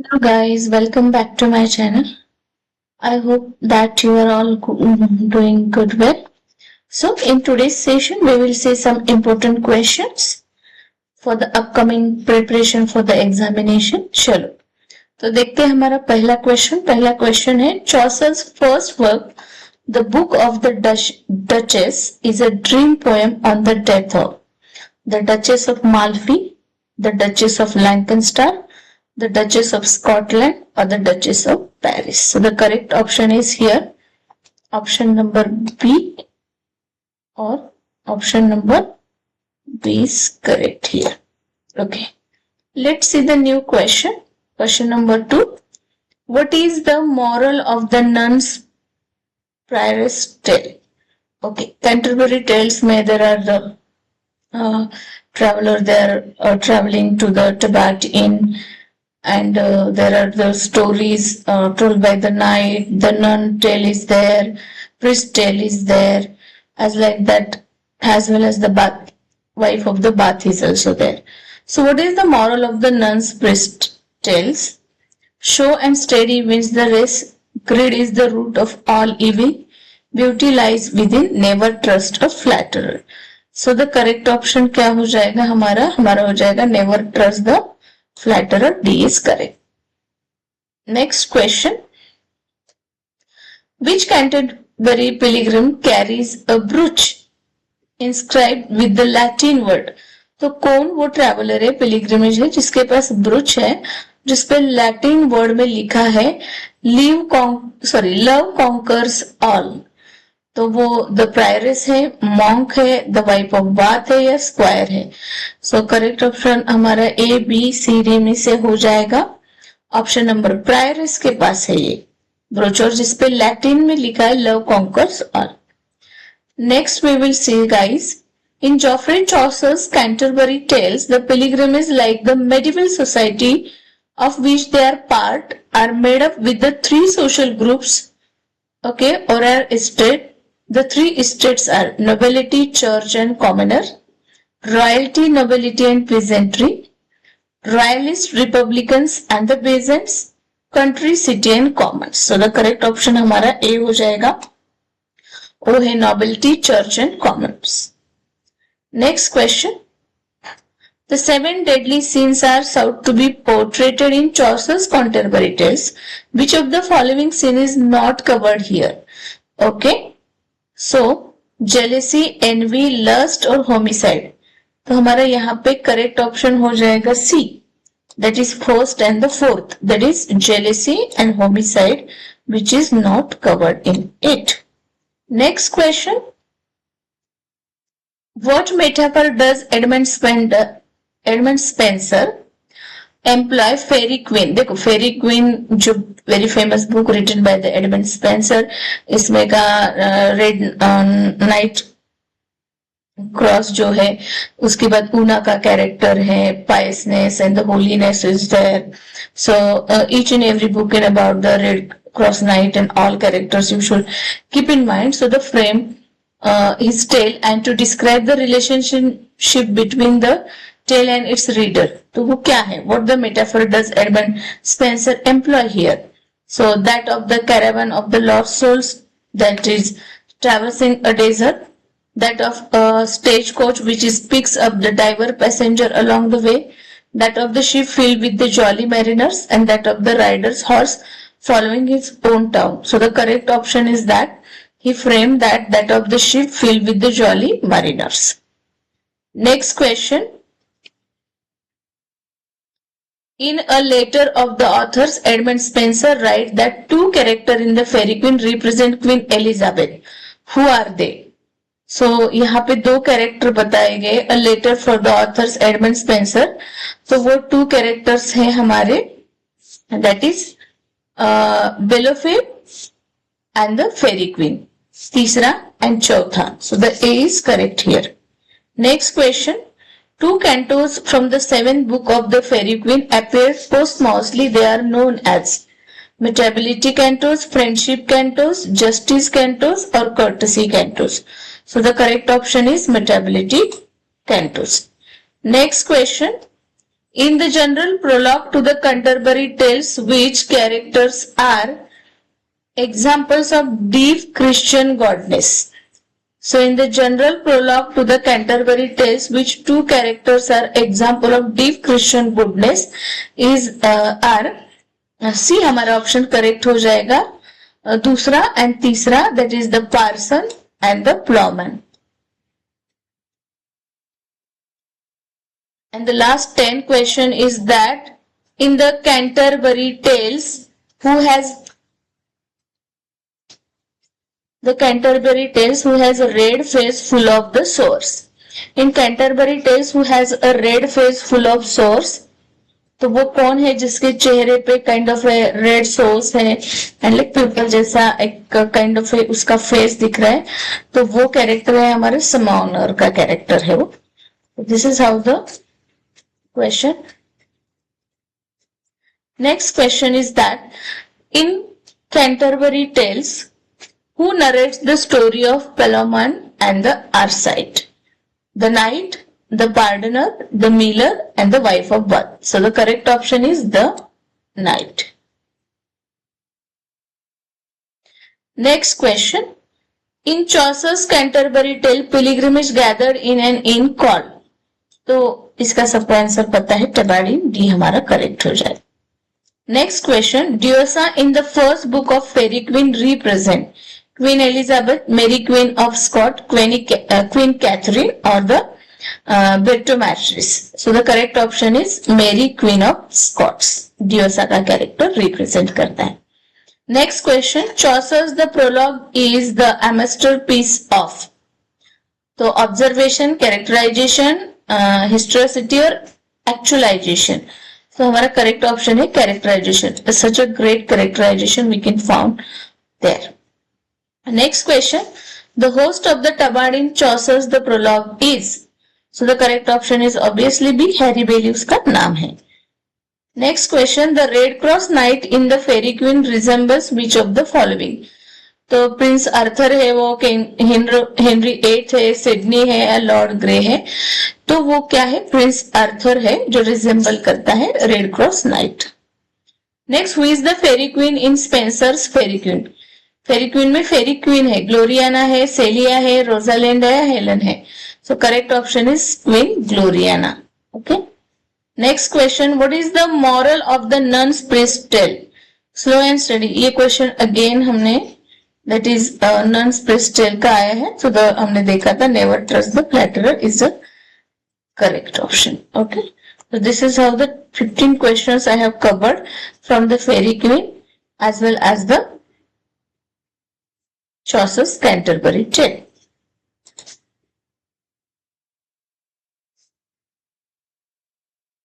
Hello guys, welcome back to my channel. I hope that you are all doing good well. So in today's session we will see some important questions for the upcoming preparation for the examination. चलो तो देखते हैं हमारा पहला question है Chaucer's first work, The Book of the Duchess, is a dream poem on the death of the Duchess of Malfi, the Duchess of Lancaster, the Duchess of Scotland, or the Duchess of Paris. So the correct option is here, option number B, or option number B is correct here. Okay, let's see the new question. Question number 2. What is the moral of the Nun's Prioress Tale? Okay, Canterbury Tales में there are the traveler, they are traveling to the Tibet Inn, and there are the stories told by the knight, the nun tale is there, priest tale is there, as like that, as well as the wife of the bath is also there. So what is the moral of the nun's priest tales? Show and steady wins the race, greed is the root of all evil, beauty lies within, never trust a flatterer. So the correct option क्या हो जाएगा हमारा हो जाएगा never trust the flatterer. D is correct. Next question. Which Canterbury pilgrim carries a brooch inscribed with the Latin word? तो कौन वो traveller है, पिलिग्रिमेज है, जिसके पास ब्रुच है जिसपे लैटिन वर्ड में लिखा है लव कॉन्कर्स ऑल? तो वो द प्रायरेस है, मॉन्क है, द वाइफ ऑफ बाथ है, या स्क्वायर है? सो करेक्ट ऑप्शन हमारा ए बी सी डी में से हो जाएगा ऑप्शन नंबर प्रायरेस के पास है ये ब्रोचर जिसपे लैटिन में लिखा है love conquers all. Next we will see guys, in Geoffrey Chaucer's Canterbury Tales, the pilgrimage, like the medieval society of which they are part, are made up with the three social groups, okay, or are estate. The three estates are nobility, church, and commoner, royalty, nobility, and peasantry, royalist, republicans, and the peasants, country, city, and commons. So the correct option हमारा A हो जाएगा. O है nobility, church, and commons. Next question. The seven deadly sins are sought to be portrayed in Chaucer's Canterbury Tales. Which of the following sin is not covered here? Okay. So, jealousy, envy, lust और homicide. तो हमारा यहाँ पे correct option हो जाएगा C. That is first and the fourth. That is jealousy and homicide, which is not covered in it. Next question. What metaphor does Edmund Spencer employ Fairy Queen? देखो Fairy Queen जो very famous book written by the Edmund Spencer, इसमें का red night cross जो है, उसके बाद ऊना का character है, piousness and the holiness is there. So each and every book in about the red cross knight and all characters you should keep in mind. So the frame his tale and to describe the relationship between the tale and its reader. तो वो क्या है? What the metaphor does Edmund Spencer employ here? So that of the caravan of the lost souls that is traversing a desert, that of a stagecoach which is picks up the diver passenger along the way, that of the ship filled with the jolly mariners, and that of the rider's horse following his own town. So the correct option is that he framed that of the ship filled with the jolly mariners. Next question. In a letter of the authors, Edmund Spencer writes that two characters in the Fairy Queen represent Queen Elizabeth. Who are they? So यहाँ पे दो character बताए गए. A letter for the authors Edmund Spencer. तो वो two characters हैं हमारे. That is Beloved and the Fairy Queen. तीसरा and चौथा. So the A is correct here. Next question. Two cantos from the seventh book of the Fairy Queen appear posthumously. They are known as Mutability cantos, Friendship cantos, Justice cantos, or Courtesy cantos. So the correct option is Mutability cantos. Next question. In the general prologue to the Canterbury Tales, which characters are examples of deep Christian godness? So in the general prologue to the Canterbury Tales, which two characters are example of deep Christian goodness are C हमारा option correct हो जाएगा, दूसरा and तीसरा, that is the parson and the ploughman. And the last 10 question is that in the Canterbury Tales, who has a red face full of the sores? In Canterbury Tales, who has a red face full of sores? तो वो कौन है जिसके चेहरे पे kind of red source है and like people जैसा एक काइंड ऑफ उसका फेस दिख रहा है, तो वो कैरेक्टर है हमारे समाउनर का कैरेक्टर है वो. This is how the question. Next question is that in Canterbury Tales, who narrates the story of Philemon and the Arcite? The knight, the pardoner, the miller, and the wife of Bath. So the correct option is the knight. Next question. In Chaucer's Canterbury Tale, pilgrimage gathered in an inn called. तो इसका सबको answer पता है, टबाड़ी. D हमारा correct हो जाए. Next question. Duessa in the first book of Faerie Queene represent Queen Elizabeth, Mary Queen of Scot, Queen Catherine और the बेटोमैट्रिस. So the correct option is Mary Queen of Scots. Duessa का character represent करता है. Next question. Chaucer's the prologue is the masterpiece of. तो observation, characterisation, historicity और actualisation. तो हमारा correct option है characterisation. Such a great characterisation we can found there. Next question. The host of the Tabard inn Chaucer's the prologue is. So the correct option is obviously B Harry Bailey उसका नाम है. Next question. The red cross knight in the Pheri Queene resembles which of the following. तो Prince Arthur है वो, Henry eight है, Sidney है, Lord Grey है. तो वो क्या है? प्रिंस आर्थर है जो रिजेंबल करता है red cross knight. Next. Who is the Pheri queen in Spenser's fairy queen. Fairy queen में फेरी क्वीन है, ग्लोरियाना है, सेलिया है, रोजालैंड है, हेलन है. So correct option is Queen Gloriana. Okay. Next question. What is the moral of the nun's priest tale. Slow and steady. ये question again हमने that is nuns priest tale का आया है. So हमने देखा था never trust the flatterer is the correct option. Okay. So this is how the 15 questions I have covered from the Fairy Queen as well as the Chaucer's Canterbury Tale.